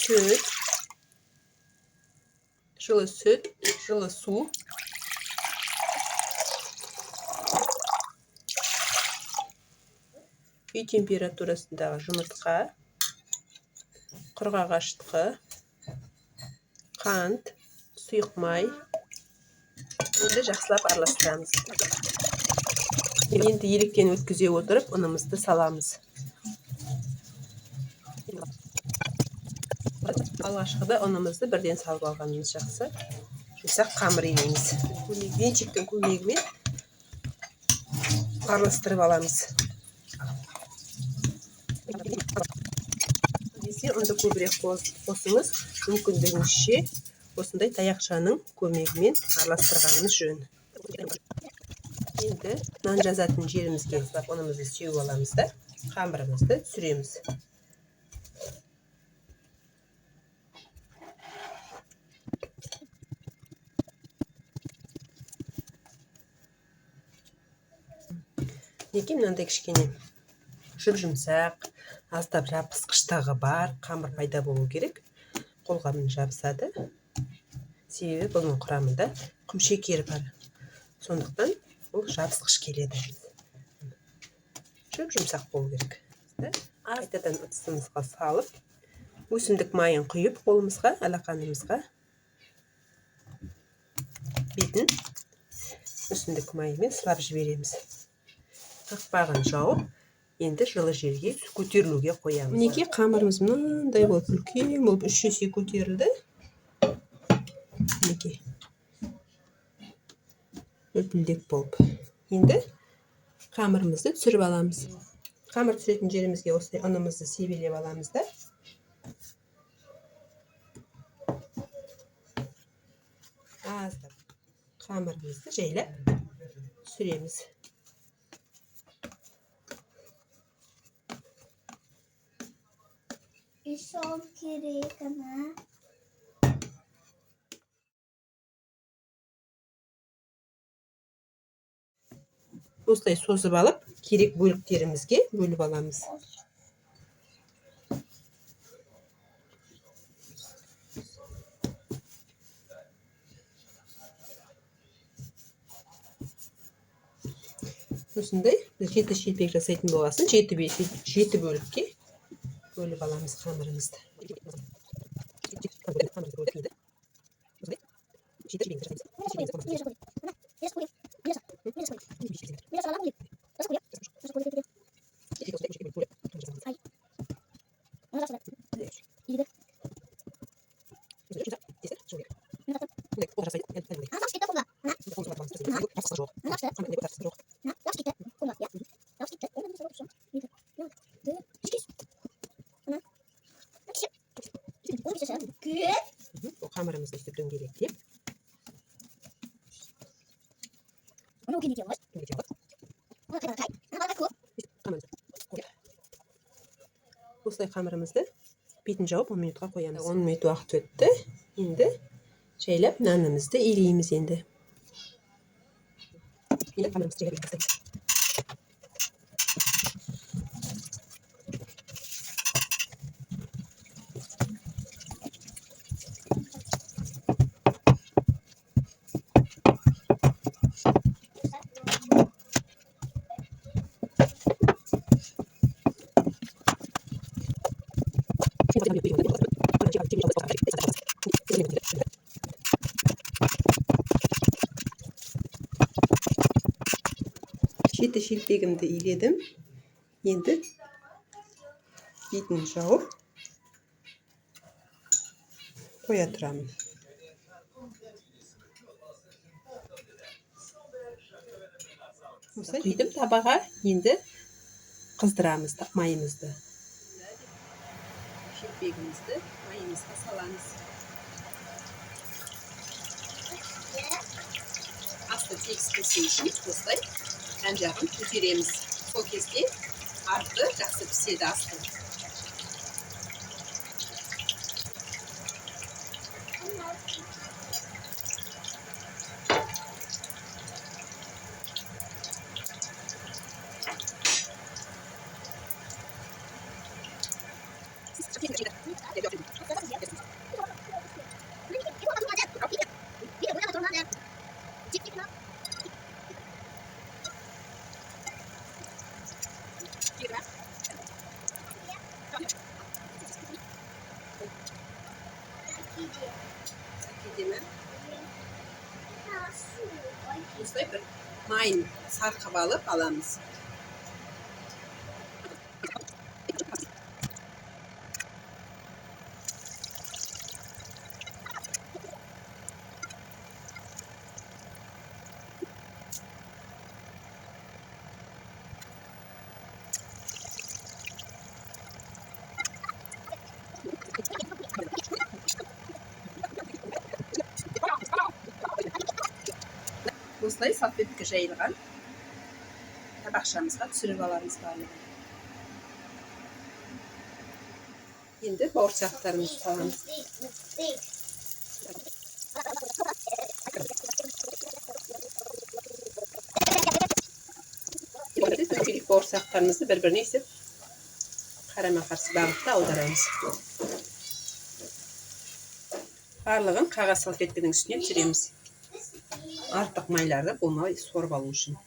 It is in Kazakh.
süt, жылы su, үй температурасындағы жұмыртқа, құрғақ ашытқы, қант, сұйық май. Енді жақсылап араластырамыз. Енді електен өткізе отырып, ұнымызды саламыз. Алғашқыда ұнымызды бірден салып алғанымыз жақсы. Жұмсақ қамыр емейміз. Венчиктің көмегімен араластырып аламыз. Десе, ұнды көбірек қосыңыз, мүмкіндігіңізше осындай таяқшаның көмегімен араластырғанымыз жөн. Енді нан жазатын жерімізге ұнымызды сеуіп аламыз да, қамырымызды түсіреміз. Неге мынандай кішкене жұмсақ, аздап жабысқыштығы бар қамыр пайда болу керек. Қолға жабысады. Себебі бұның құрамында құмшекер бар. Сондықтан ол жабысқыш келеді. Жұмсақ болу керек. Қайтадан ыдысымызға салып, өсімдік майын құйып қолымызға, алақанымызға бетін өсімдік майымен сылап жібереміз. Қақпағын жауып, енді жылы жерге көтерілуге қоямыз. Мінекей қамырымыз мынандай болып, үлкен болып 3 есе көтерілді. Мінекей. Үлпілдек болып. Енді қамырымызды түсіріп аламыз. Қамыр түсіретін жерімізге осылай ұнымызды себелеп аламыз да. Аздап қамырымызды жайлап түсіреміз. Sol керек ана. Осылай созып алып, керек бөліктерімізге бөліп аламыз. Осындай 7 шелпек жасайтын болғасын, 7 бөлікке бөліп аламыз қамырымызды. Қамырымызды өстіп дөңгелектеп. Осылай қамырымызды бетін жауып 10 минутқа қоямыз. 10 минут уақыт өтті. Енді жайлап нанымызды илейміз енді. Енді қамырымызды жайлап бастаймыз. Жеті шелпегімді иледім. Енді бетін жауып қоя тұрамын. Осылай құйдым табаға. Енді қыздырамыз майымызды. Шелпегімізді майымызға саламыз. Асты тегіс пісу үшін осылай ән жағын көтереміз. Сол кезде арты жақсы піседі асты. sarqып alıp alamız. Осылай салфетке жайылған табақшамызға түсіріп аламыз барлығын. Енді бауырсақтарымызды саламыз. Енді дөңгелек бауырсақтарымызды бір-біріне есеп қарама-қарсы бағытта аударамыз. Барлығын қағаз салфеткенің үстіне түсіреміз. Артық майларды болмай сорып алу үшін.